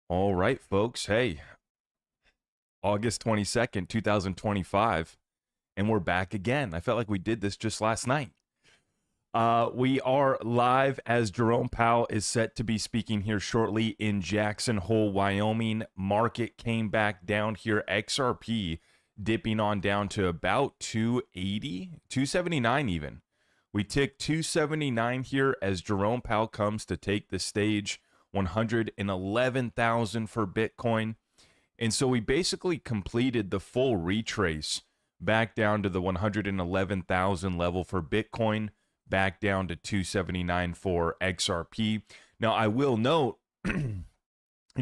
All right, folks. Hey, August 22nd, 2025, and we're back again. I felt like we did this just last night. We are live as Jerome Powell is set to be speaking here shortly in Jackson Hole, Wyoming. Market came back down here. XRP dipping on down to about 280, 279 even. We tick 279 here as Jerome Powell comes to take the stage. 111,000 for Bitcoin. And so we basically completed the full retrace back down to the 111,000 level for Bitcoin, back down to 279 for XRP. Now, I will note,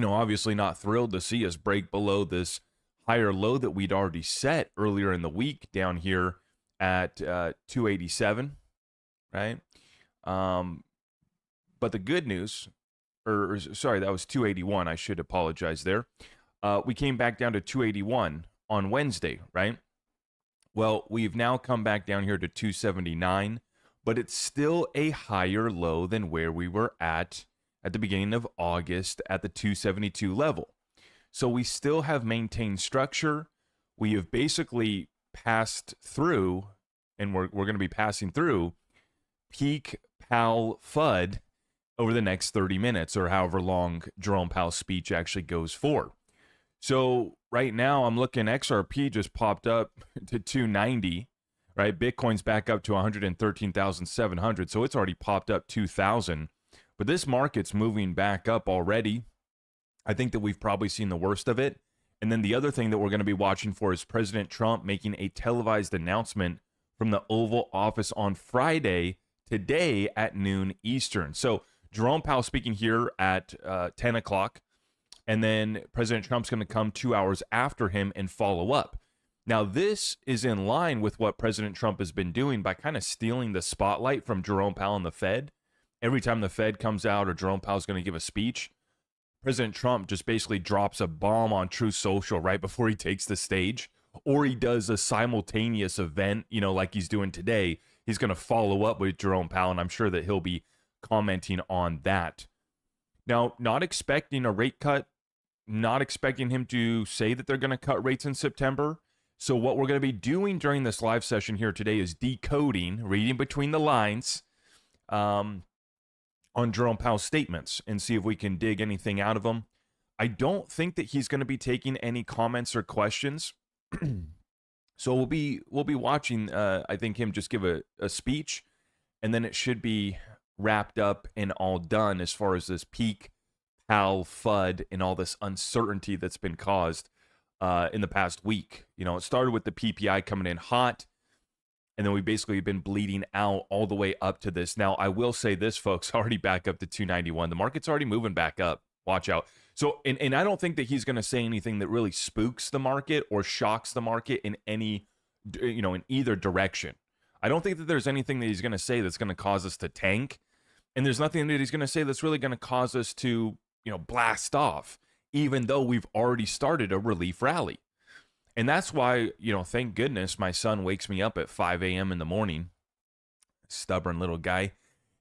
obviously not thrilled to see us break below this higher low that we'd already set earlier in the week down here at 287, right? But the good news, sorry, that was 281. I should apologize there. We came back down to 281 on Wednesday, right? Well, we've now come back down here to 279, but it's still a higher low than where we were at the beginning of August at the 272 level. So we still have maintained structure. We have basically passed through, and we're going to be passing through peak Powell FUD over the next 30 minutes or however long Jerome Powell's speech actually goes for. So right now I'm looking, XRP just popped up to 290, right? Bitcoin's back up to 113,700. So it's already popped up 2,000. But this market's moving back up already. I think that we've probably seen the worst of it. And then the other thing that we're going to be watching for is President Trump making a televised announcement from the Oval Office on Friday, today at noon Eastern. So Jerome Powell speaking here at 10 o'clock, and then President Trump's going to come 2 hours after him and follow up. Now, this is in line with what President Trump has been doing by kind of stealing the spotlight from Jerome Powell and the Fed. Every time the Fed comes out or Jerome Powell's going to give a speech, President Trump just basically drops a bomb on Truth Social right before he takes the stage, or he does a simultaneous event, like he's doing today. He's going to follow up with Jerome Powell, and I'm sure that he'll be commenting on that. Now, not expecting a rate cut, not expecting him to say that they're going to cut rates in September. So what we're going to be doing during this live session here today is decoding, reading between the lines on Jerome Powell's statements and see if we can dig anything out of them. I don't think that he's going to be taking any comments or questions. So we'll be watching, I think, him just give a speech, and then it should be wrapped up and all done as far as this peak Powell FUD and all this uncertainty that's been caused in the past week. It started with the PPI coming in hot, and then we basically been bleeding out all the way up to this. Now, I will say this, folks, already back up to 291. The market's already moving back up. Watch out. So, and I don't think that he's going to say anything that really spooks the market or shocks the market in any, in either direction. I don't think that there's anything that he's going to say that's going to cause us to tank. And there's nothing that he's going to say that's really going to cause us to, blast off, even though we've already started a relief rally. And that's why, thank goodness my son wakes me up at 5 a.m. in the morning. Stubborn little guy.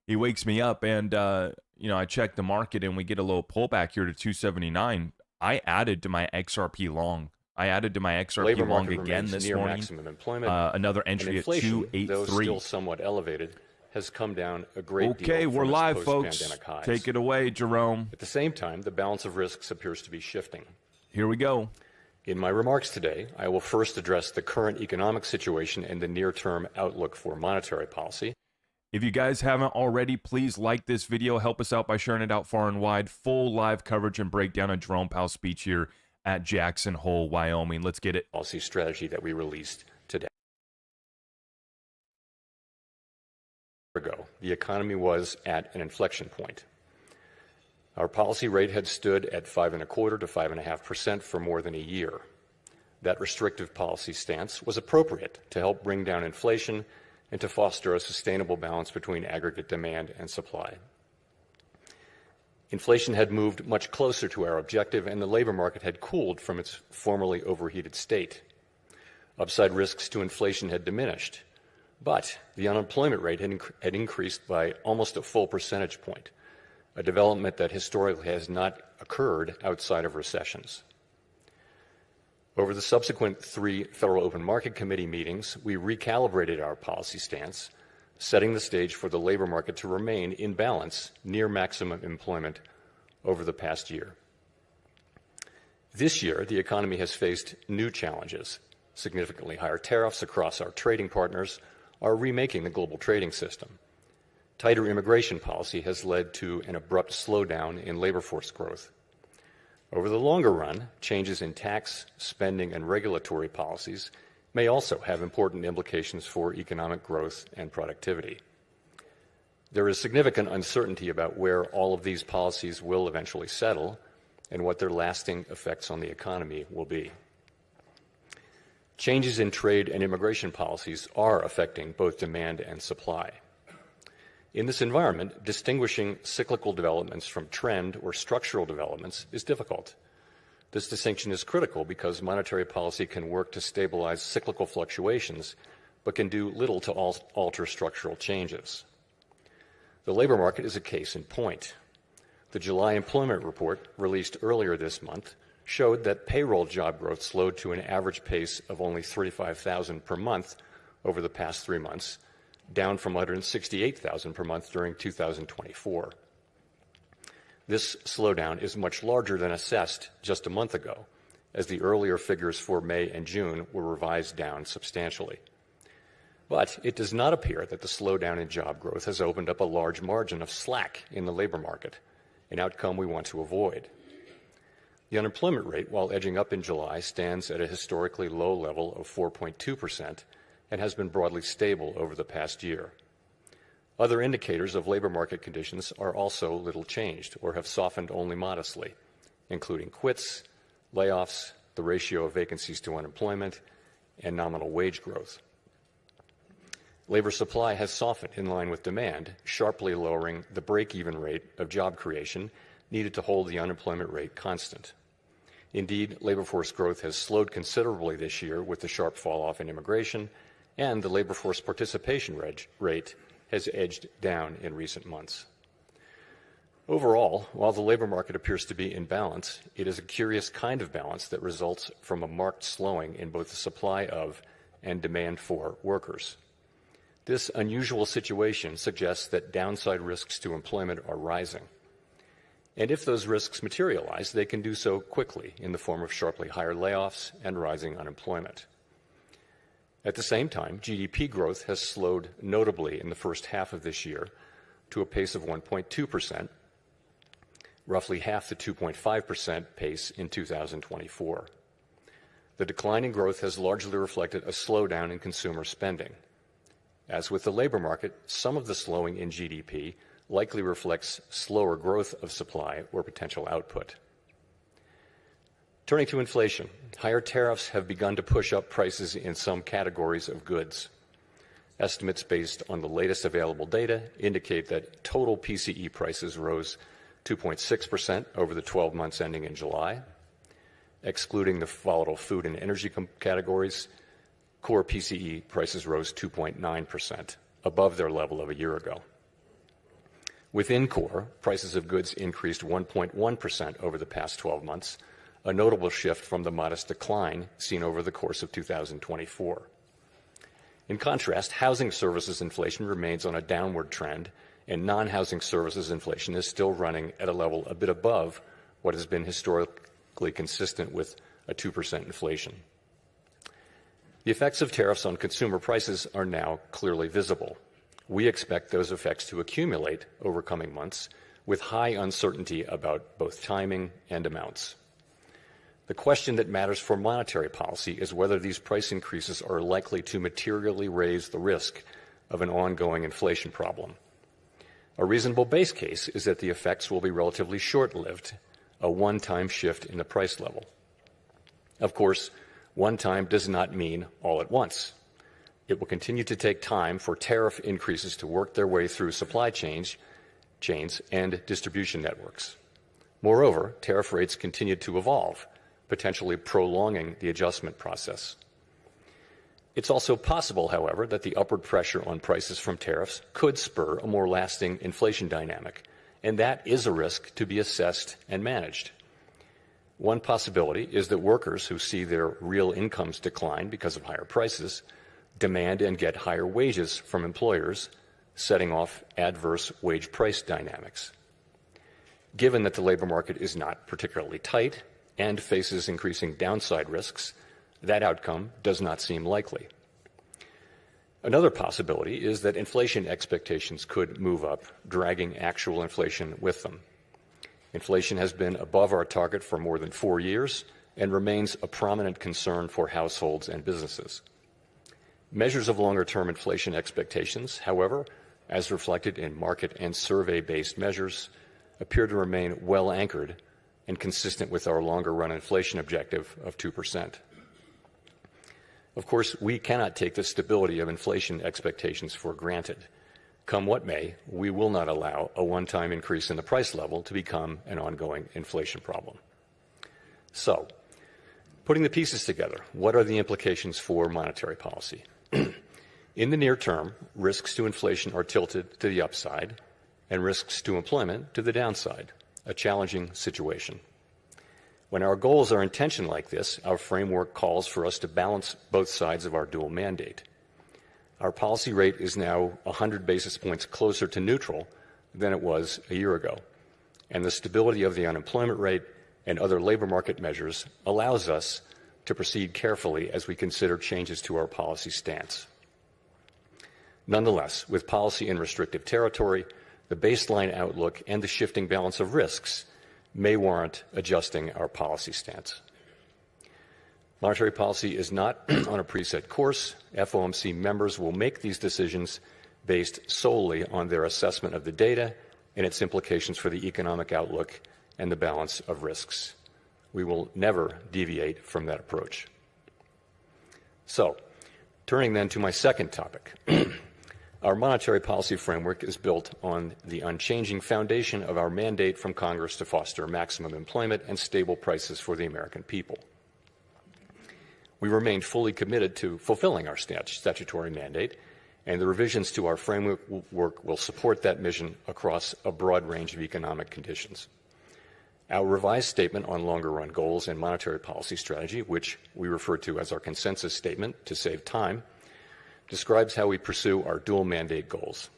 He wakes me up and, I check the market and we get a little pullback here to 279. I added to my XRP long. I added to my XRP long again this morning. Maximum employment. Another entry at 283. Though still somewhat elevated, has come down a great deal. Okay, we're live, folks. Highs. Take it away, Jerome. At the same time, the balance of risks appears to be shifting. Here we go. In my remarks today, I will first address the current economic situation and the near-term outlook for monetary policy. If you guys haven't already, please like this video. Help us out by sharing it out far and wide. Full live coverage and breakdown of Jerome Powell's speech here at Jackson Hole, Wyoming. Let's get it. Policy strategy that we released today. Ago, the economy was at an inflection point. Our policy rate had stood at 5.25% to 5.5% for more than a year. That restrictive policy stance was appropriate to help bring down inflation and to foster a sustainable balance between aggregate demand and supply. Inflation had moved much closer to our objective, and the labor market had cooled from its formerly overheated state. Upside risks to inflation had diminished, but the unemployment rate had increased by almost a full percentage point, a development that historically has not occurred outside of recessions. Over the subsequent 3 Federal Open Market Committee meetings, we recalibrated our policy stance, setting the stage for the labor market to remain in balance near maximum employment over the past year. This year, the economy has faced new challenges. Significantly higher tariffs across our trading partners are remaking the global trading system. Tighter immigration policy has led to an abrupt slowdown in labor force growth. Over the longer run, changes in tax, spending, and regulatory policies may also have important implications for economic growth and productivity. There is significant uncertainty about where all of these policies will eventually settle and what their lasting effects on the economy will be. Changes in trade and immigration policies are affecting both demand and supply. In this environment, distinguishing cyclical developments from trend or structural developments is difficult. This distinction is critical because monetary policy can work to stabilize cyclical fluctuations, but can do little to alter structural changes. The labor market is a case in point. The July employment report, released earlier this month, showed that payroll job growth slowed to an average pace of only 35,000 per month over the past 3 months, down from 168,000 per month during 2024. This slowdown is much larger than assessed just a month ago, as the earlier figures for May and June were revised down substantially. But it does not appear that the slowdown in job growth has opened up a large margin of slack in the labor market, an outcome we want to avoid. The unemployment rate, while edging up in July, stands at a historically low level of 4.2% and has been broadly stable over the past year. Other indicators of labor market conditions are also little changed or have softened only modestly, including quits, layoffs, the ratio of vacancies to unemployment, and nominal wage growth. Labor supply has softened in line with demand, sharply lowering the break-even rate of job creation needed to hold the unemployment rate constant. Indeed, labor force growth has slowed considerably this year with the sharp fall-off in immigration, and the labor force participation rate has edged down in recent months. Overall, while the labor market appears to be in balance, it is a curious kind of balance that results from a marked slowing in both the supply of and demand for workers. This unusual situation suggests that downside risks to employment are rising. And if those risks materialize, they can do so quickly in the form of sharply higher layoffs and rising unemployment. At the same time, GDP growth has slowed notably in the first half of this year to a pace of 1.2%, roughly half the 2.5% pace in 2024. The decline in growth has largely reflected a slowdown in consumer spending. As with the labor market, some of the slowing in GDP likely reflects slower growth of supply or potential output. Turning to inflation, higher tariffs have begun to push up prices in some categories of goods. Estimates based on the latest available data indicate that total PCE prices rose 2.6% over the 12 months ending in July. Excluding the volatile food and energy categories, core PCE prices rose 2.9%, above their level of a year ago. Within core, prices of goods increased 1.1% over the past 12 months, a notable shift from the modest decline seen over the course of 2024. In contrast, housing services inflation remains on a downward trend, and non-housing services inflation is still running at a level a bit above what has been historically consistent with a 2% inflation. The effects of tariffs on consumer prices are now clearly visible. We expect those effects to accumulate over coming months with high uncertainty about both timing and amounts. The question that matters for monetary policy is whether these price increases are likely to materially raise the risk of an ongoing inflation problem. A reasonable base case is that the effects will be relatively short-lived, a one-time shift in the price level. Of course, one time does not mean all at once. It will continue to take time for tariff increases to work their way through supply chains and distribution networks. Moreover, tariff rates continue to evolve, potentially prolonging the adjustment process. It's also possible, however, that the upward pressure on prices from tariffs could spur a more lasting inflation dynamic and that is a risk to be assessed and managed. One possibility is that workers who see their real incomes decline because of higher prices demand and get higher wages from employers, setting off adverse wage price dynamics. Given that the labor market is not particularly tight and faces increasing downside risks, that outcome does not seem likely. Another possibility is that inflation expectations could move up, dragging actual inflation with them. Inflation has been above our target for more than 4 years and remains a prominent concern for households and businesses. Measures of longer-term inflation expectations, however, as reflected in market and survey-based measures, appear to remain well anchored and consistent with our longer-run inflation objective of 2%. Of course, we cannot take the stability of inflation expectations for granted. Come what may, we will not allow a one-time increase in the price level to become an ongoing inflation problem. So, putting the pieces together, what are the implications for monetary policy? In the near term, risks to inflation are tilted to the upside and risks to employment to the downside, a challenging situation. When our goals are in tension like this, our framework calls for us to balance both sides of our dual mandate. Our policy rate is now 100 basis points closer to neutral than it was a year ago, and the stability of the unemployment rate and other labor market measures allows us to proceed carefully as we consider changes to our policy stance. Nonetheless, with policy in restrictive territory, the baseline outlook and the shifting balance of risks may warrant adjusting our policy stance. Monetary policy is not on a preset course. FOMC members will make these decisions based solely on their assessment of the data and its implications for the economic outlook and the balance of risks. We will never deviate from that approach. So, turning then to my second topic. Our monetary policy framework is built on the unchanging foundation of our mandate from Congress to foster maximum employment and stable prices for the American people. We remain fully committed to fulfilling our statutory mandate, and the revisions to our framework will support that mission across a broad range of economic conditions. Our revised statement on longer-run goals and monetary policy strategy, which we refer to as our consensus statement to save time, describes how we pursue our dual mandate goals.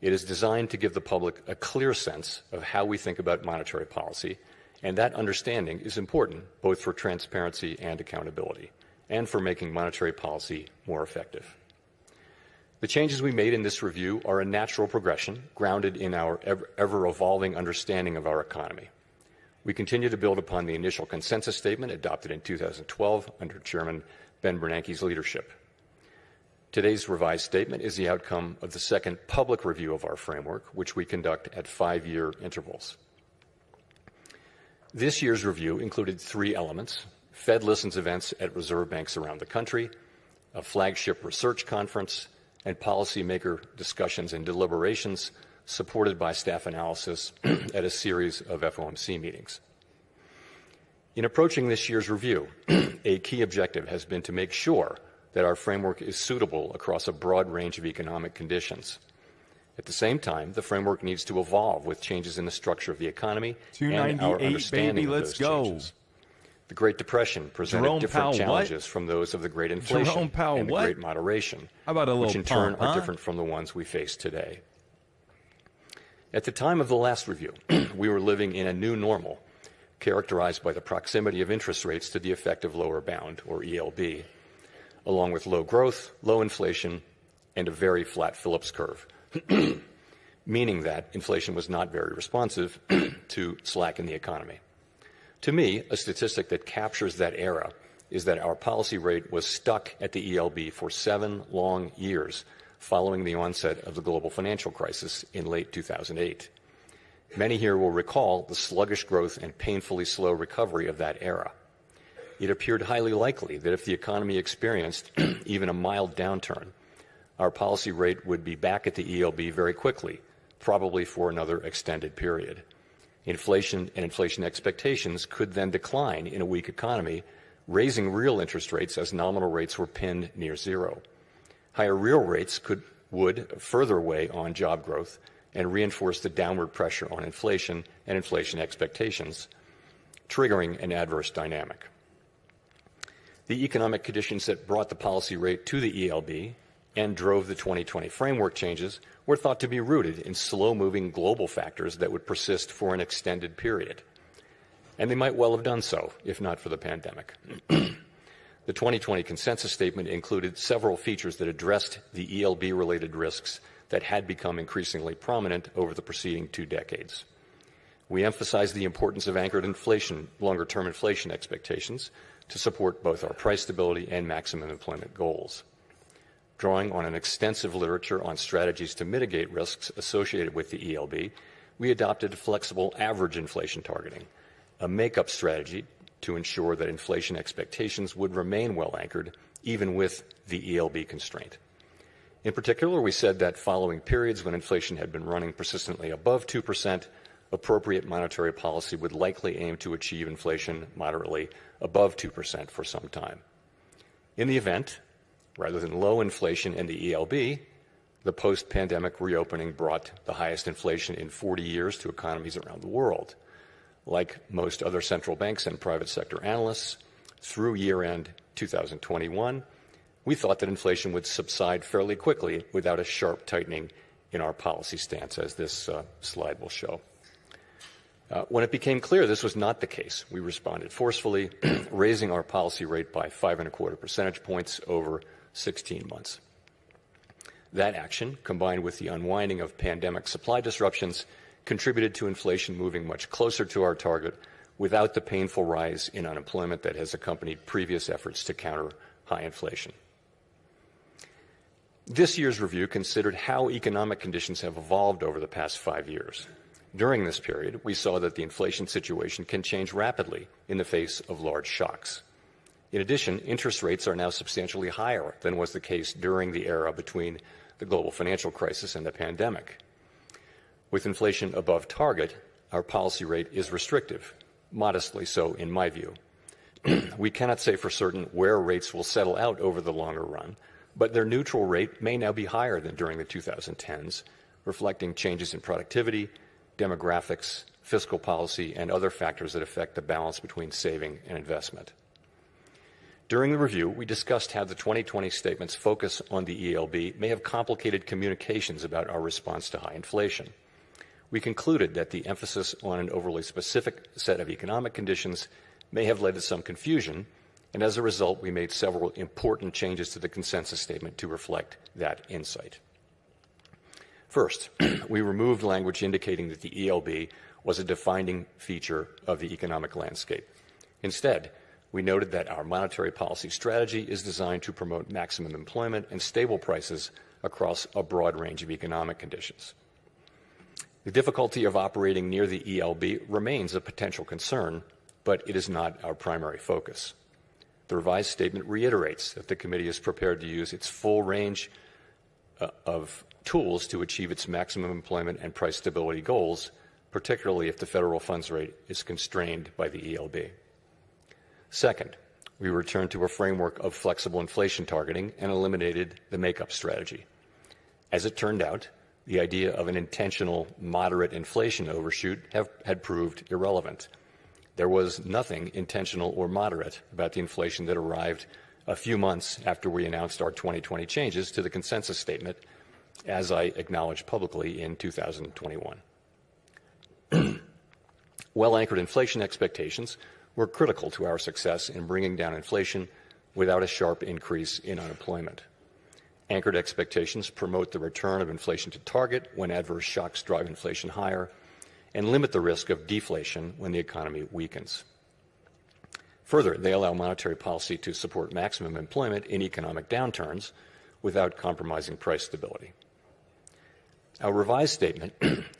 It is designed to give the public a clear sense of how we think about monetary policy, and that understanding is important both for transparency and accountability, and for making monetary policy more effective. The changes we made in this review are a natural progression grounded in our ever-evolving understanding of our economy. We continue to build upon the initial consensus statement adopted in 2012 under Chairman Ben Bernanke's leadership. Today's revised statement is the outcome of the second public review of our framework, which we conduct at 5-year intervals. This year's review included 3 elements: Fed Listens events at reserve banks around the country, a flagship research conference, and policymaker discussions and deliberations supported by staff analysis at a series of FOMC meetings. In approaching this year's review, a key objective has been to make sure that our framework is suitable across a broad range of economic conditions. At the same time, the framework needs to evolve with changes in the structure of the economy and our understanding of those changes. The Great Depression presented different challenges from those of the Great Inflation and the Great Moderation, which in turn are different from the ones we face today. At the time of the last review, we were living in a new normal, characterized by the proximity of interest rates to the effective lower bound, or ELB, along with low growth, low inflation, and a very flat Phillips curve, meaning that inflation was not very responsive to slack in the economy. To me, a statistic that captures that era is that our policy rate was stuck at the ELB for 7 long years following the onset of the global financial crisis in late 2008. Many here will recall the sluggish growth and painfully slow recovery of that era. It appeared highly likely that if the economy experienced even a mild downturn, our policy rate would be back at the ELB very quickly, probably for another extended period. Inflation and inflation expectations could then decline in a weak economy, raising real interest rates as nominal rates were pinned near zero. Higher real rates would further weigh on job growth and reinforce the downward pressure on inflation and inflation expectations, triggering an adverse dynamic. The economic conditions that brought the policy rate to the ELB and drove the 2020 framework changes were thought to be rooted in slow-moving global factors that would persist for an extended period. And they might well have done so, if not for the pandemic. The 2020 consensus statement included several features that addressed the ELB-related risks that had become increasingly prominent over the preceding 2 decades. We emphasized the importance of anchored inflation, longer-term inflation expectations, to support both our price stability and maximum employment goals. Drawing on an extensive literature on strategies to mitigate risks associated with the ELB, we adopted flexible average inflation targeting, a make-up strategy to ensure that inflation expectations would remain well anchored, even with the ELB constraint. In particular, we said that following periods when inflation had been running persistently above 2%, appropriate monetary policy would likely aim to achieve inflation moderately above 2% for some time. In the event, rather than low inflation in the ELB, the post-pandemic reopening brought the highest inflation in 40 years to economies around the world. Like most other central banks and private sector analysts, through year-end 2021, we thought that inflation would subside fairly quickly without a sharp tightening in our policy stance, as this slide will show. When it became clear this was not the case, we responded forcefully, raising our policy rate by 5.25 percentage points over 16 months. That action, combined with the unwinding of pandemic supply disruptions, contributed to inflation moving much closer to our target without the painful rise in unemployment that has accompanied previous efforts to counter high inflation. This year's review considered how economic conditions have evolved over the past 5 years. During this period, we saw that the inflation situation can change rapidly in the face of large shocks. In addition, interest rates are now substantially higher than was the case during the era between the global financial crisis and the pandemic. With inflation above target, our policy rate is restrictive, modestly so in my view. We cannot say for certain where rates will settle out over the longer run, but their neutral rate may now be higher than during the 2010s, reflecting changes in productivity, demographics, fiscal policy, and other factors that affect the balance between saving and investment. During the review, we discussed how the 2020 statement's focus on the ELB may have complicated communications about our response to high inflation. We concluded that the emphasis on an overly specific set of economic conditions may have led to some confusion, and as a result, we made several important changes to the consensus statement to reflect that insight. First, we removed language indicating that the ELB was a defining feature of the economic landscape. Instead, we noted that our monetary policy strategy is designed to promote maximum employment and stable prices across a broad range of economic conditions. The difficulty of operating near the ELB remains a potential concern, but it is not our primary focus. The revised statement reiterates that the committee is prepared to use its full range of tools to achieve its maximum employment and price stability goals, particularly if the federal funds rate is constrained by the ELB. Second, we returned to a framework of flexible inflation targeting and eliminated the make-up strategy. As it turned out, the idea of an intentional moderate inflation overshoot had proved irrelevant. There was nothing intentional or moderate about the inflation that arrived a few months after we announced our 2020 changes to the consensus statement, as I acknowledged publicly in 2021. Well-anchored inflation expectations were critical to our success in bringing down inflation without a sharp increase in unemployment. Anchored expectations promote the return of inflation to target when adverse shocks drive inflation higher and limit the risk of deflation when the economy weakens. Further, they allow monetary policy to support maximum employment in economic downturns without compromising price stability. Our revised statement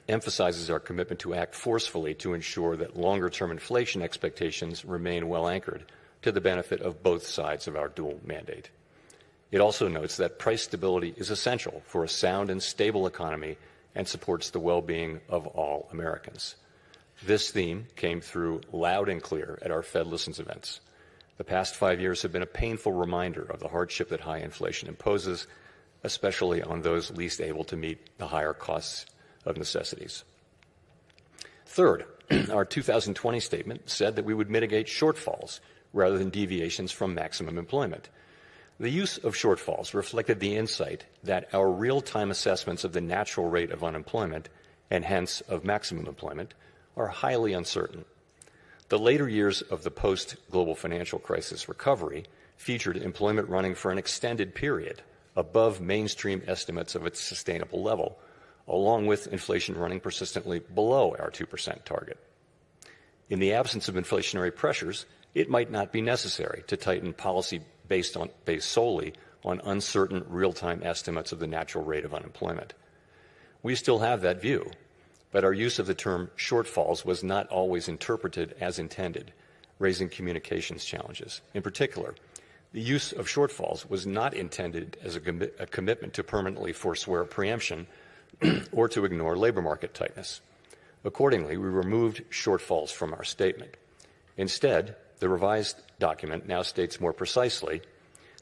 emphasizes our commitment to act forcefully to ensure that longer-term inflation expectations remain well anchored to the benefit of both sides of our dual mandate. It also notes that price stability is essential for a sound and stable economy and supports the well-being of all Americans. This theme came through loud and clear at our Fed Listens events. The past 5 years have been a painful reminder of the hardship that high inflation imposes, especially on those least able to meet the higher costs of necessities. Third, our 2020 statement said that we would mitigate shortfalls rather than deviations from maximum employment. The use of shortfalls reflected the insight that our real-time assessments of the natural rate of unemployment, and hence of maximum employment, are highly uncertain. The later years of the post-global financial crisis recovery featured employment running for an extended period above mainstream estimates of its sustainable level, along with inflation running persistently below our 2% target. In the absence of inflationary pressures, it might not be necessary to tighten policy based solely on uncertain real-time estimates of the natural rate of unemployment. We still have that view, but our use of the term shortfalls was not always interpreted as intended, raising communications challenges. In particular, the use of shortfalls was not intended as a commitment to permanently forswear preemption or to ignore labor market tightness. Accordingly, we removed shortfalls from our statement. Instead, the revised document now states more precisely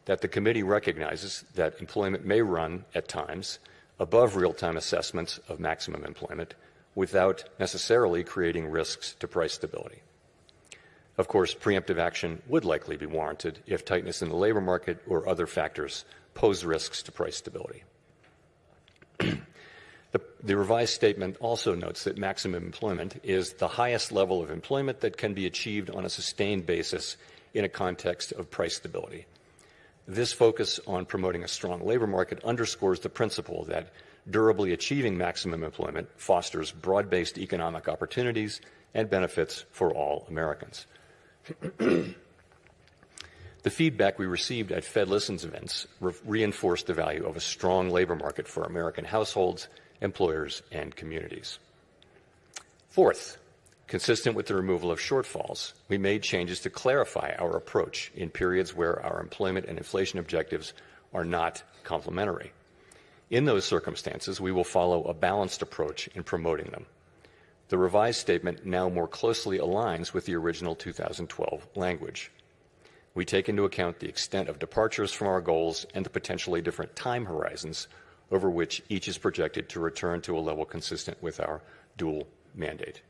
that the committee recognizes that employment may run at times above real-time assessments of maximum employment without necessarily creating risks to price stability. Of course, preemptive action would likely be warranted if tightness in the labor market or other factors pose risks to price stability. The revised statement also notes that maximum employment is the highest level of employment that can be achieved on a sustained basis in a context of price stability. This focus on promoting a strong labor market underscores the principle that durably achieving maximum employment fosters broad-based economic opportunities and benefits for all Americans. The feedback we received at Fed Listens events reinforced the value of a strong labor market for American households, employers, and communities. Fourth, consistent with the removal of shortfalls, we made changes to clarify our approach in periods where our employment and inflation objectives are not complementary. In those circumstances, we will follow a balanced approach in promoting them. The revised statement now more closely aligns with the original 2012 language. We take into account the extent of departures from our goals and the potentially different time horizons over which each is projected to return to a level consistent with our dual mandate.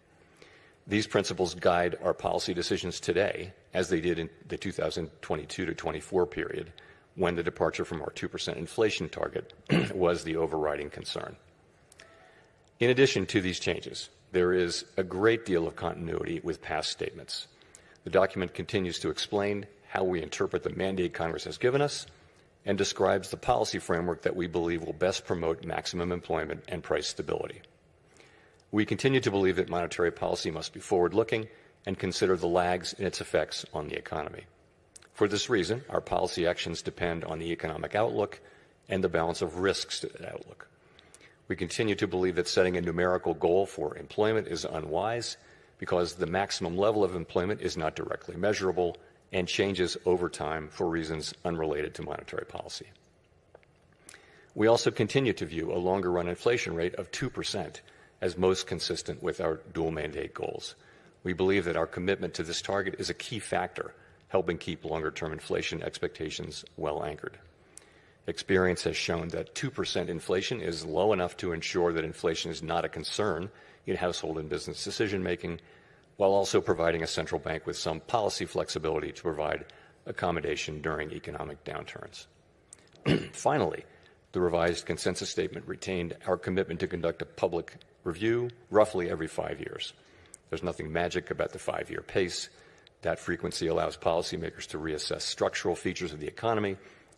These principles guide our policy decisions today, as they did in the 2022 to 24 period, when the departure from our 2% inflation target was the overriding concern. In addition to these changes, there is a great deal of continuity with past statements. The document continues to explain how we interpret the mandate Congress has given us and describes the policy framework that we believe will best promote maximum employment and price stability. We continue to believe that monetary policy must be forward-looking and consider the lags in its effects on the economy. For this reason, our policy actions depend on the economic outlook and the balance of risks to that outlook. We continue to believe that setting a numerical goal for employment is unwise because the maximum level of employment is not directly measurable and changes over time for reasons unrelated to monetary policy. We also continue to view a longer-run inflation rate of 2% as most consistent with our dual mandate goals. We believe that our commitment to this target is a key factor, helping keep longer-term inflation expectations well anchored. Experience has shown that 2% inflation is low enough to ensure that inflation is not a concern in household and business decision-making, while also providing a central bank with some policy flexibility to provide accommodation during economic downturns. Finally, the revised consensus statement retained our commitment to conduct a public review roughly every 5 years. There's nothing magic about the 5-year pace. That frequency allows policymakers to reassess structural features of the economy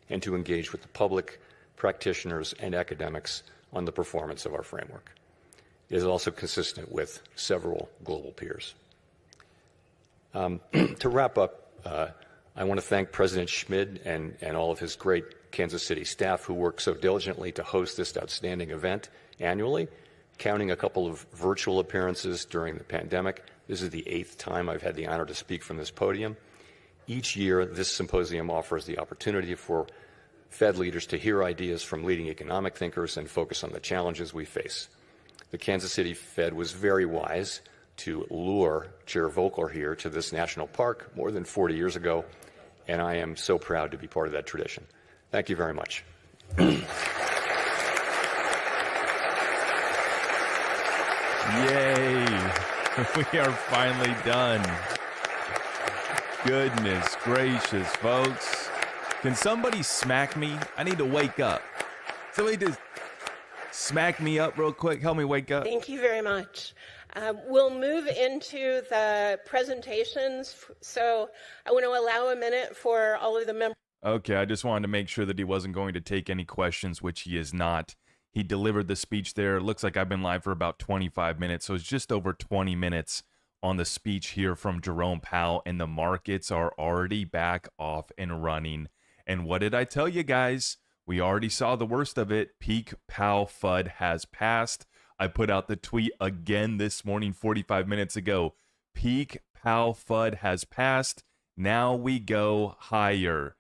and to engage with the public, practitioners, and academics on the performance of our framework. It is also consistent with several global peers. To wrap up, I want to thank President Schmid and all of his great Kansas City staff who work so diligently to host this outstanding event annually, counting a couple of virtual appearances during the pandemic. This is the 8th time I've had the honor to speak from this podium. Each year, this symposium offers the opportunity for Fed leaders to hear ideas from leading economic thinkers and focus on the challenges we face. The Kansas City Fed was very wise to lure Chair Volcker here to this national park more than 40 years ago, and I am so proud to be part of that tradition. Thank you very much. We are finally done. Goodness gracious, folks. Can somebody smack me? I need to wake up. Somebody just smack me up real quick. Help me wake up. Thank you very much. We'll move into the presentations. So I want to allow a minute for all of the members. Okay, I just wanted to make sure that he wasn't going to take any questions, which he is not. He delivered the speech there. It looks like I've been live for about 25 minutes, so it's just over 20 minutes on the speech here from Jerome Powell, and the markets are already back off and running. And what did I tell you guys? We already saw the worst of it. Peak Powell FUD has passed. I put out the tweet again this morning, 45 minutes ago. Peak Powell FUD has passed. Now we go higher.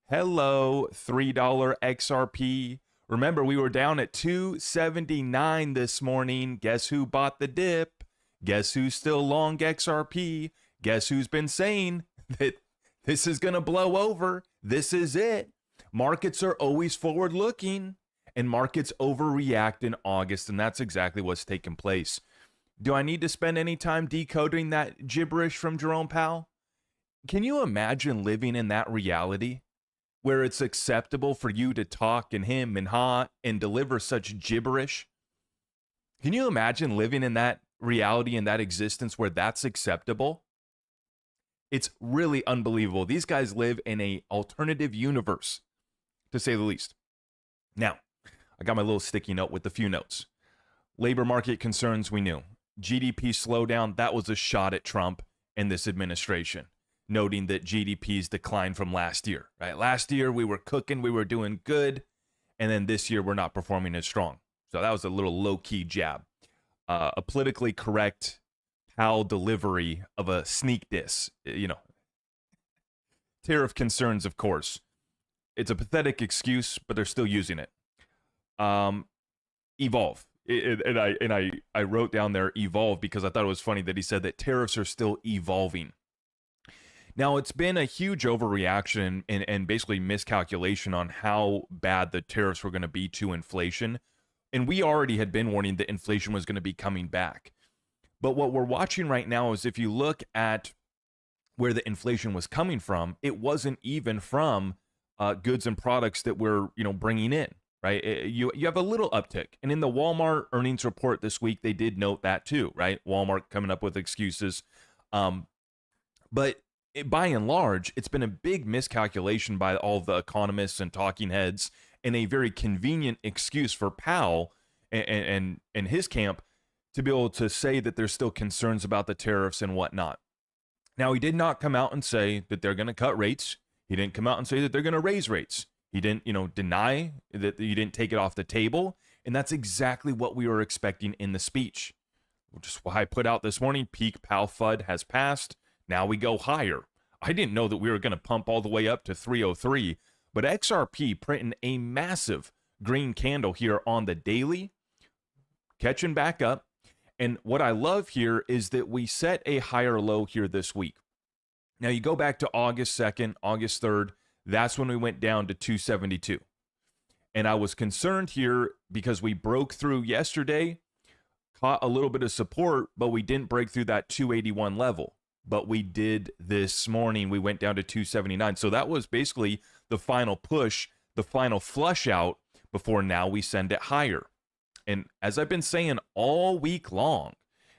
Hello, $3 XRP. Remember, we were down at 279 this morning. Guess who bought the dip? Guess who's still long XRP? Guess who's been saying that this is going to blow over? This is it. Markets are always forward looking, and markets overreact in August, and that's exactly what's taken place. Do I need to spend any time decoding that gibberish from Jerome Powell? Can you imagine living in that reality where it's acceptable for you to talk and him and ha and deliver such gibberish? Can you imagine living in that reality and that existence where that's acceptable? It's really unbelievable. These guys live in an alternative universe, to say the least. Now, I got my little sticky note with a few notes. Labor market concerns, we knew. GDP slowdown, that was a shot at Trump and this administration, noting that GDP's declined from last year, right? Last year, we were cooking, we were doing good, and then this year, we're not performing as strong. So that was a little low-key jab. A politically correct Powell delivery of a sneak diss, Tariff concerns, of course. It's a pathetic excuse, but they're still using it. Evolve. I wrote down there evolve because I thought it was funny that he said that tariffs are still evolving. Now, it's been a huge overreaction and basically miscalculation on how bad the tariffs were going to be to inflation. And we already had been warning that inflation was going to be coming back. But what we're watching right now is if you look at where the inflation was coming from, it wasn't even from goods and products that we're bringing in, right? You have a little uptick. And in the Walmart earnings report this week, they did note that too, right? Walmart coming up with excuses. But by and large, it's been a big miscalculation by all the economists and talking heads and a very convenient excuse for Powell and his camp to be able to say that there's still concerns about the tariffs and whatnot. Now, he did not come out and say that they're going to cut rates. He didn't come out and say that they're going to raise rates. He didn't, deny that you didn't take it off the table. And that's exactly what we were expecting in the speech. Just what I put out this morning, peak Powell FUD has passed. Now we go higher. I didn't know that we were going to pump all the way up to 303, but XRP printing a massive green candle here on the daily, catching back up. And what I love here is that we set a higher low here this week. Now you go back to August 2nd, August 3rd, that's when we went down to 272. And I was concerned here because we broke through yesterday, caught a little bit of support, but we didn't break through that 281 level. But we did this morning. We went down to 279. So that was basically the final push, the final flush out before now we send it higher. And as I've been saying all week long,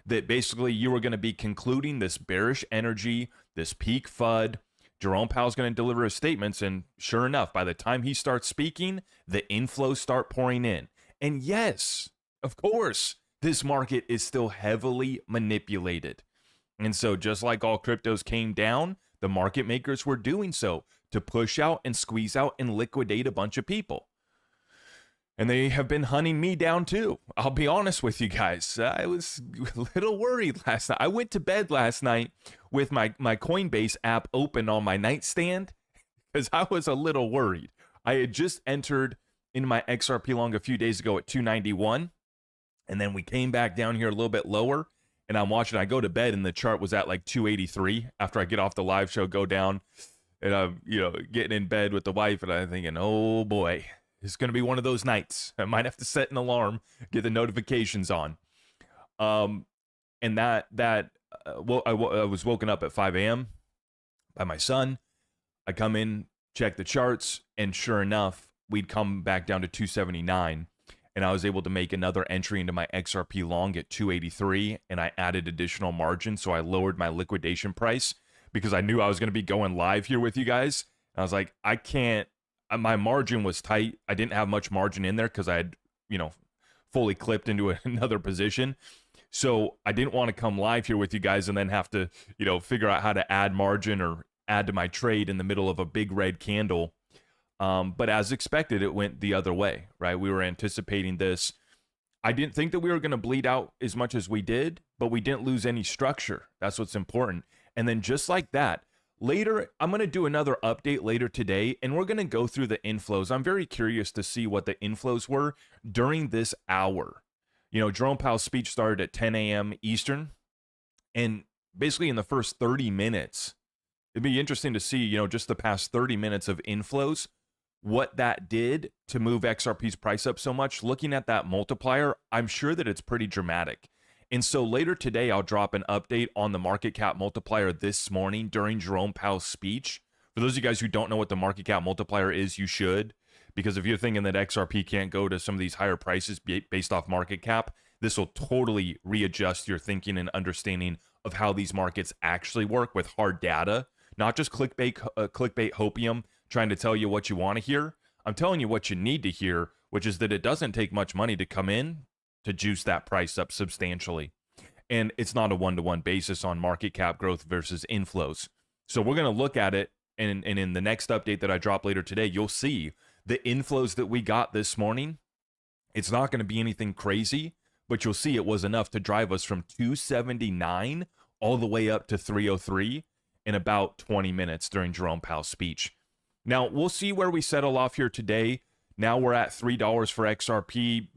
that basically you were going to be concluding this bearish energy, this peak FUD. Jerome Powell's going to deliver his statements, and sure enough, by the time he starts speaking, the inflows start pouring in. And yes, of course, this market is still heavily manipulated. And so just like all cryptos came down, the market makers were doing so to push out and squeeze out and liquidate a bunch of people. And they have been hunting me down too. I'll be honest with you guys. I was a little worried last night. I went to bed last night with my Coinbase app open on my nightstand because I was a little worried. I had just entered in my XRP long a few days ago at 291. And then we came back down here a little bit lower. And I'm watching. I go to bed and the chart was at like 283 after I get off the live show, go down. And I'm, getting in bed with the wife. And I'm thinking, oh boy. It's going to be one of those nights. I might have to set an alarm, get the notifications on. And I was woken up at 5 a.m. by my son. I come in, check the charts, and sure enough, we'd come back down to 279, and I was able to make another entry into my XRP long at 283, and I added additional margin, so I lowered my liquidation price because I knew I was going to be going live here with you guys. And I was like, I can't, my margin was tight. I didn't have much margin in there because I had, fully clipped into another position. So I didn't want to come live here with you guys and then have to, figure out how to add margin or add to my trade in the middle of a big red candle. But as expected, it went the other way, right? We were anticipating this. I didn't think that we were going to bleed out as much as we did, but we didn't lose any structure. That's what's important. And then just like that, later, I'm going to do another update later today, and we're going to go through the inflows. I'm very curious to see what the inflows were during this hour. Jerome Powell's speech started at 10 a.m. Eastern, and basically in the first 30 minutes, it'd be interesting to see, just the past 30 minutes of inflows, what that did to move XRP's price up so much. Looking at that multiplier, I'm sure that it's pretty dramatic. And so later today, I'll drop an update on the market cap multiplier this morning during Jerome Powell's speech. For those of you guys who don't know what the market cap multiplier is, you should. Because if you're thinking that XRP can't go to some of these higher prices based off market cap, this will totally readjust your thinking and understanding of how these markets actually work with hard data. Not just clickbait hopium trying to tell you what you want to hear. I'm telling you what you need to hear, which is that it doesn't take much money to come in to juice that price up substantially. And it's not a one-to-one basis on market cap growth versus inflows. So we're going to look at it, and in the next update that I drop later today, you'll see the inflows that we got this morning. It's not going to be anything crazy, but you'll see it was enough to drive us from 279 all the way up to 303 in about 20 minutes during Jerome Powell's speech. Now, we'll see where we settle off here today. Now we're at $3 for XRP.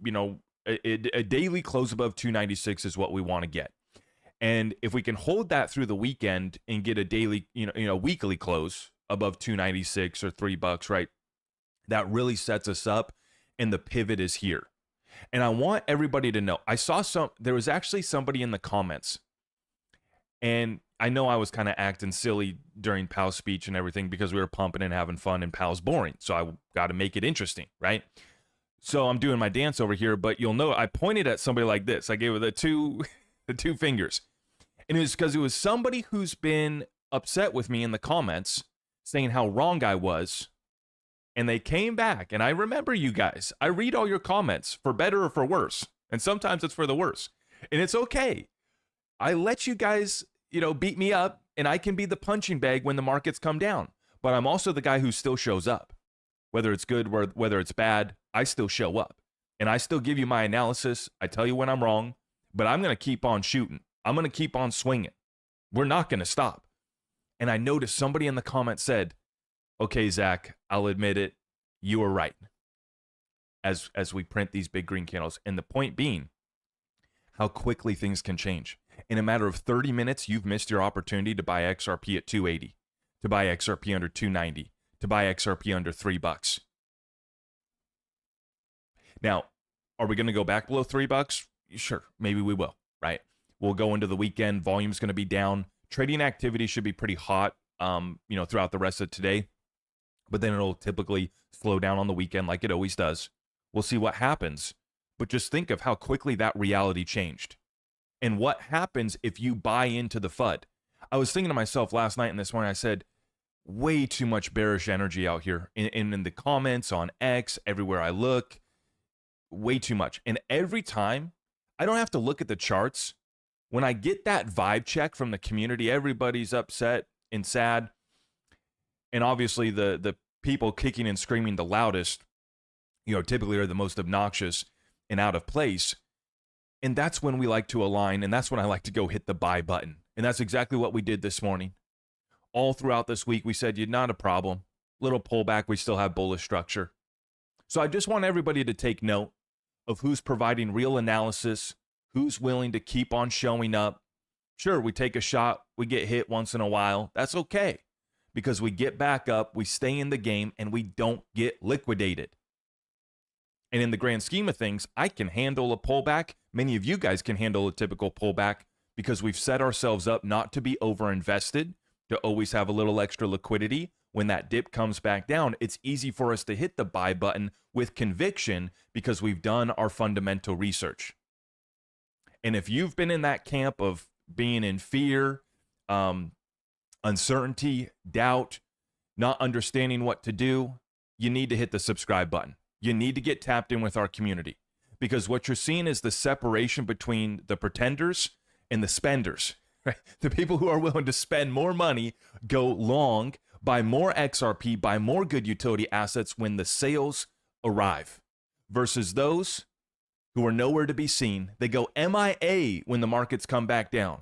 A daily close above 296 is what we want to get. And if we can hold that through the weekend and get a daily, weekly close above 296 or $3, right? That really sets us up, and the pivot is here. And I want everybody to know, there was actually somebody in the comments, and I know I was kind of acting silly during Powell's speech and everything because we were pumping and having fun, and Powell's boring. So I got to make it interesting, right? So I'm doing my dance over here, but you'll know I pointed at somebody like this. I gave her the two fingers. And it was because it was somebody who's been upset with me in the comments saying how wrong I was. And they came back, and I remember you guys. I read all your comments for better or for worse. And sometimes it's for the worse. And it's okay. I let you guys, beat me up, and I can be the punching bag when the markets come down. But I'm also the guy who still shows up. Whether it's good, whether it's bad, I still show up. And I still give you my analysis. I tell you when I'm wrong, but I'm going to keep on shooting. I'm going to keep on swinging. We're not going to stop. And I noticed somebody in the comments said, okay, Zach, I'll admit it. You were right. As we print these big green candles. And the point being, how quickly things can change. In a matter of 30 minutes, you've missed your opportunity to buy XRP at 280, to buy XRP under 290, to buy XRP under $3. Now, are we going to go back below $3? Sure, maybe we will, right? We'll go into the weekend. Volume's going to be down. Trading activity should be pretty hot, throughout the rest of today. But then it'll typically slow down on the weekend like it always does. We'll see what happens. But just think of how quickly that reality changed. And what happens if you buy into the FUD. I was thinking to myself last night and this morning, I said, way too much bearish energy out here. In the comments, on X, everywhere I look, way too much. And every time, I don't have to look at the charts. When I get that vibe check from the community, everybody's upset and sad. And obviously the people kicking and screaming the loudest, typically are the most obnoxious and out of place. And that's when we like to align, and that's when I like to go hit the buy button. And that's exactly what we did this morning. All throughout this week, we said, you're not a problem. Little pullback, we still have bullish structure. So I just want everybody to take note of who's providing real analysis, who's willing to keep on showing up. Sure, we take a shot, we get hit once in a while. That's okay, because we get back up, we stay in the game, and we don't get liquidated. And in the grand scheme of things, I can handle a pullback. Many of you guys can handle a typical pullback because we've set ourselves up not to be overinvested, to always have a little extra liquidity. When that dip comes back down, it's easy for us to hit the buy button with conviction because we've done our fundamental research. And if you've been in that camp of being in fear, uncertainty, doubt, not understanding what to do, you need to hit the subscribe button. You need to get tapped in with our community, because what you're seeing is the separation between the pretenders and the spenders, right? The people who are willing to spend more money, go long, buy more XRP, buy more good utility assets when the sales arrive, versus those who are nowhere to be seen. They go MIA when the markets come back down.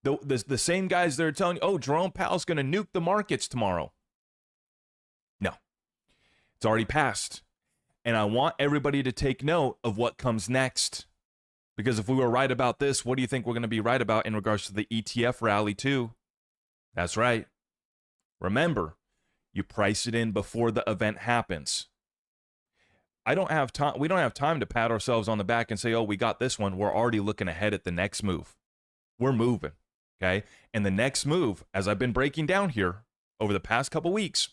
The same guys that are telling you, oh, Jerome Powell's going to nuke the markets tomorrow. No, it's already passed. And I want everybody to take note of what comes next. Because if we were right about this, what do you think we're going to be right about in regards to the ETF rally too? That's right. Remember, you price it in before the event happens. We don't have time to pat ourselves on the back and say, oh, we got this one. We're already looking ahead at the next move. We're moving, okay? And the next move, as I've been breaking down here over the past couple weeks,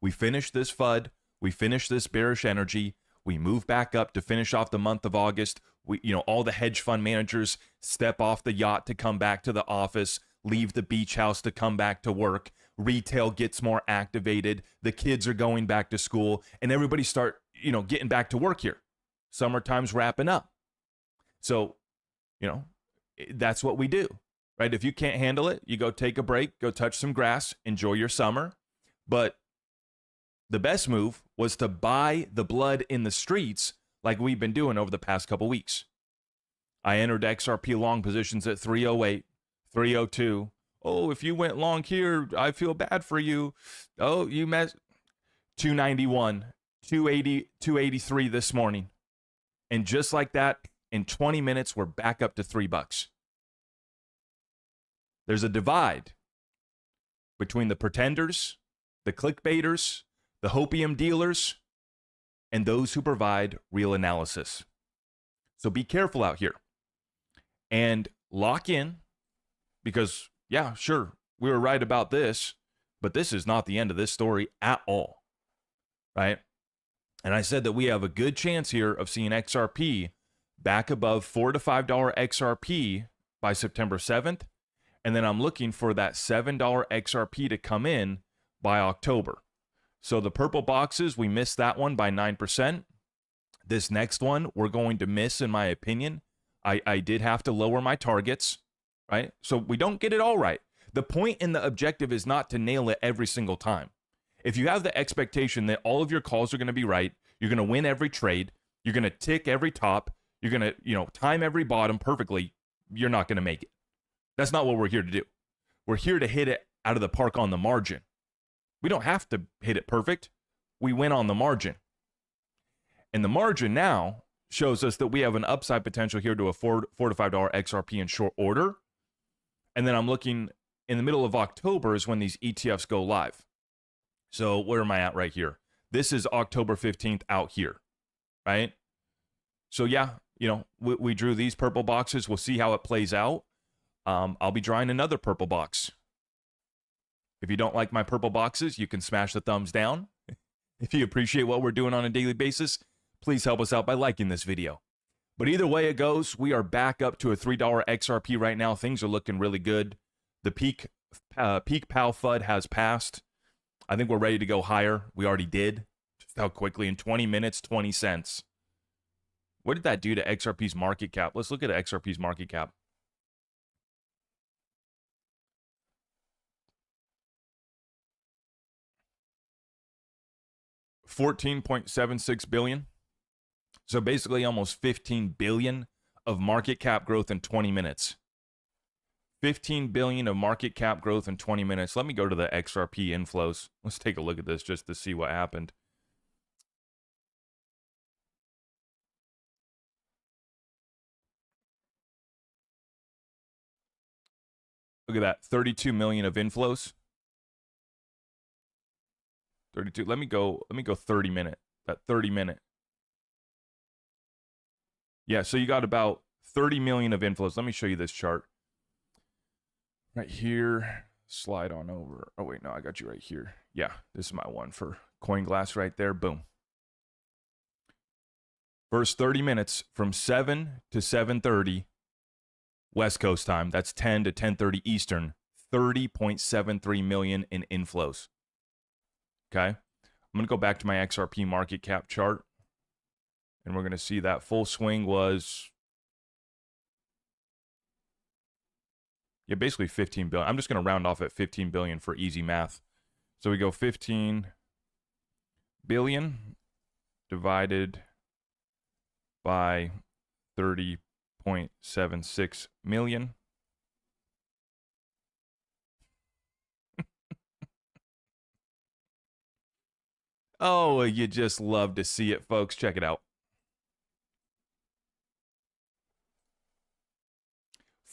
we finish this FUD, we finish this bearish energy, we move back up to finish off the month of August. All the hedge fund managers step off the yacht to come back to the office, leave the beach house to come back to work. Retail gets more activated. The kids are going back to school, and everybody start, getting back to work here. Summertime's wrapping up. So, that's what we do, right? If you can't handle it, you go take a break, go touch some grass, enjoy your summer. But the best move was to buy the blood in the streets like we've been doing over the past couple weeks. I entered XRP long positions at 308, 302. Oh, if you went long here, I feel bad for you. Oh, you messed. 291, 280, 283 this morning. And just like that, in 20 minutes, we're back up to $3. There's a divide between the pretenders, the clickbaiters, the hopium dealers, and those who provide real analysis. So be careful out here and lock in, because, yeah, sure, we were right about this, but this is not the end of this story at all, right? And I said that we have a good chance here of seeing XRP back above $4 to $5 XRP by September 7th. And then I'm looking for that $7 XRP to come in by October. So the purple boxes, we missed that one by 9%. This next one, we're going to miss, in my opinion. I did have to lower my targets, right? So we don't get it all right. The point and the objective is not to nail it every single time. If you have the expectation that all of your calls are going to be right, you're going to win every trade, you're going to tick every top, you're going to, time every bottom perfectly, you're not going to make it. That's not what we're here to do. We're here to hit it out of the park on the margin. We don't have to hit it perfect. We win on the margin. And the margin now shows us that we have an upside potential here to a $4 to $5 XRP in short order. And then I'm looking in the middle of October is when these ETFs go live. So where am I at right here? This is October 15th out here, right? So yeah, we drew these purple boxes. We'll see how it plays out. I'll be drawing another purple box. If you don't like my purple boxes, you can smash the thumbs down. If you appreciate what we're doing on a daily basis, please help us out by liking this video. But either way it goes, we are back up to a $3 XRP right now. Things are looking really good. The peak Powell FUD has passed. I think we're ready to go higher. We already did. Just how quickly, in 20 minutes, 20 cents. What did that do to XRP's market cap? Let's look at XRP's market cap. $14.76 billion. So basically almost 15 billion of market cap growth in 20 minutes. 15 billion of market cap growth in 20 minutes. Let me go to the XRP inflows. Let's take a look at this just to see what happened. Look at that, 32 million of inflows. 32. Let me go 30 minute. That 30 minute. Yeah, so you got about 30 million of inflows. Let me show you this chart. Right here. Slide on over. Oh, wait, no, I got you right here. Yeah, this is my one for CoinGlass right there. Boom. First 30 minutes from 7 to 7:30 West Coast time. That's 10 to 10:30 Eastern. 30.73 million in inflows. Okay. I'm going to go back to my XRP market cap chart. And we're going to see that full swing was, yeah, basically 15 billion. I'm just going to round off at 15 billion for easy math. So we go 15 billion divided by 30.76 million. Oh, you just love to see it, folks. Check it out.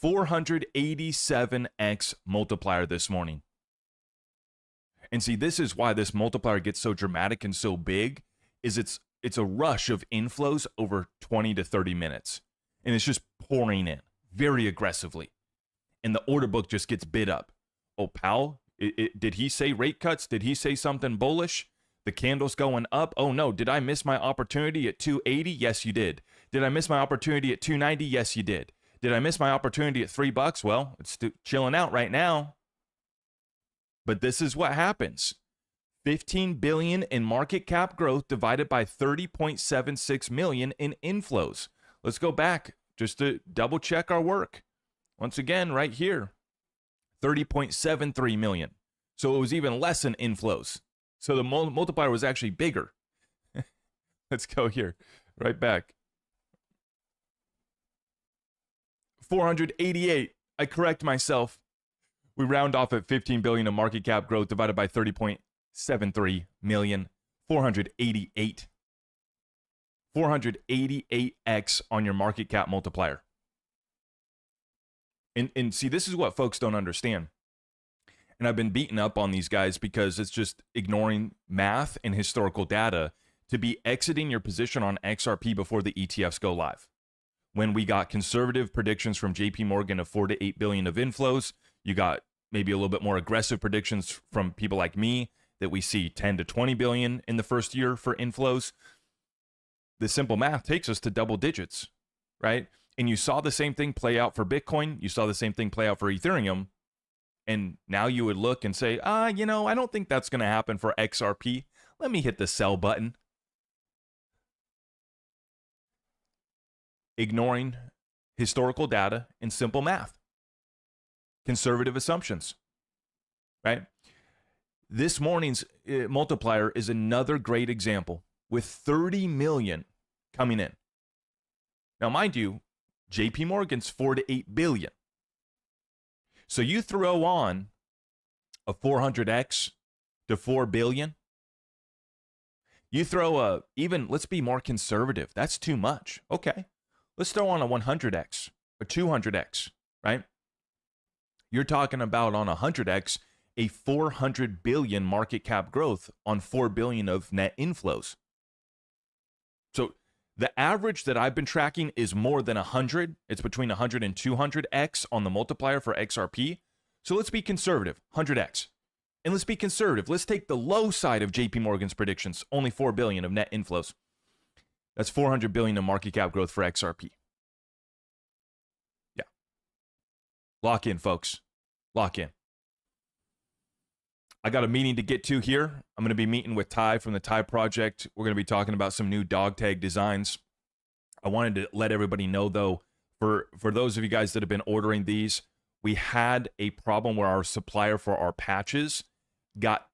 487x multiplier this morning. And see, this is why this multiplier gets so dramatic and so big, is it's a rush of inflows over 20 to 30 minutes. And it's just pouring in very aggressively. And the order book just gets bid up. Oh, Powell, did he say rate cuts? Did he say something bullish? The candle's going up. Oh no, did I miss my opportunity at 280? Yes, you did. Did I miss my opportunity at 290? Yes, you did. Did I miss my opportunity at $3? Well, it's chilling out right now. But this is what happens. 15 billion in market cap growth divided by 30.76 million in inflows. Let's go back just to double check our work. Once again, right here, 30.73 million. So it was even less in inflows. So the multiplier was actually bigger. Let's go here, right back. 488. I correct myself. We round off at 15 billion in market cap growth divided by 30.73 million. 488. 488x on your market cap multiplier. And see, this is what folks don't understand. And I've been beaten up on these guys because it's just ignoring math and historical data to be exiting your position on XRP before the ETFs go live. When we got conservative predictions from JP Morgan of 4 to 8 billion of inflows, you got maybe a little bit more aggressive predictions from people like me that we see 10 to 20 billion in the first year for inflows. The simple math takes us to double digits, right? And you saw the same thing play out for Bitcoin. You saw the same thing play out for Ethereum. And now you would look and say, I don't think that's going to happen for XRP. Let me hit the sell button. Ignoring historical data and simple math. Conservative assumptions, right? This morning's multiplier is another great example with 30 million coming in. Now, mind you, JP Morgan's 4 to 8 billion. So you throw on a 400x to 4 billion. You throw let's be more conservative. That's too much. Okay. Let's throw on a 100x, a 200x, right? You're talking about on a 100x, a 400 billion market cap growth on 4 billion of net inflows. So the average that I've been tracking is more than 100. It's between 100 and 200x on the multiplier for XRP. So let's be conservative, 100x. And let's be conservative. Let's take the low side of JP Morgan's predictions, only 4 billion of net inflows. That's 400 billion in market cap growth for XRP. Yeah. Lock in, folks. Lock in. I got a meeting to get to here. I'm going to be meeting with Ty from the Ty Project. We're going to be talking about some new dog tag designs. I wanted to let everybody know, though, for those of you guys that have been ordering these, we had a problem where our supplier for our patches got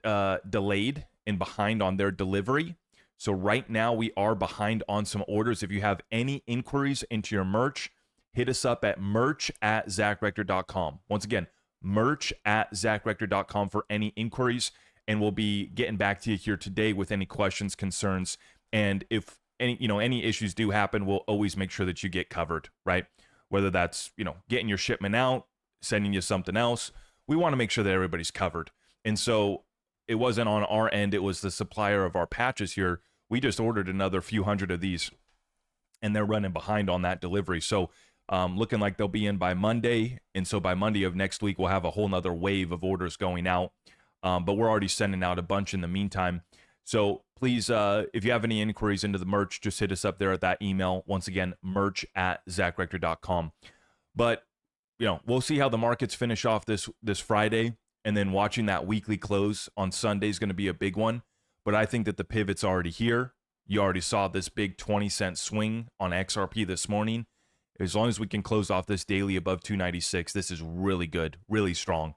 delayed and behind on their delivery. So right now we are behind on some orders. If you have any inquiries into your merch, hit us up at merch@zachrector.com. Once again, merch@zachrector.com for any inquiries, and we'll be getting back to you here today with any questions, concerns, and if any issues do happen, we'll always make sure that you get covered, right? Whether that's, getting your shipment out, sending you something else, we want to make sure that everybody's covered. And so it wasn't on our end, it was the supplier of our patches here. We just ordered another few hundred of these, and they're running behind on that delivery. So looking like they'll be in by Monday. And so by Monday of next week, we'll have a whole nother wave of orders going out. But we're already sending out a bunch in the meantime. So please, if you have any inquiries into the merch, just hit us up there at that email. Once again, merch@zachrector.com. But, we'll see how the markets finish off this Friday. And then watching that weekly close on Sunday is going to be a big one. But I think that the pivot's already here. You already saw this big 20-cent swing on XRP this morning. As long as we can close off this daily above 296, this is really good, really strong.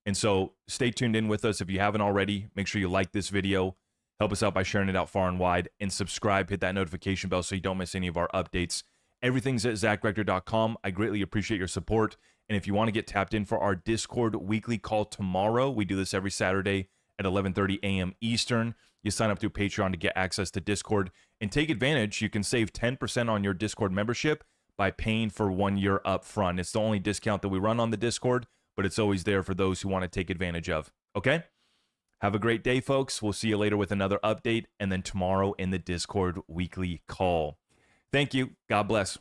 And so stay tuned in with us. If you haven't already, make sure you like this video. Help us out by sharing it out far and wide. And subscribe, hit that notification bell so you don't miss any of our updates. Everything's at zachrector.com. I greatly appreciate your support. And if you want to get tapped in for our Discord weekly call tomorrow, we do this every Saturday at 11:30 a.m. Eastern. You sign up through Patreon to get access to Discord and take advantage. You can save 10% on your Discord membership by paying for 1 year up front. It's the only discount that we run on the Discord, but it's always there for those who want to take advantage of. Okay? Have a great day, folks. We'll see you later with another update, and then tomorrow in the Discord weekly call. Thank you. God bless.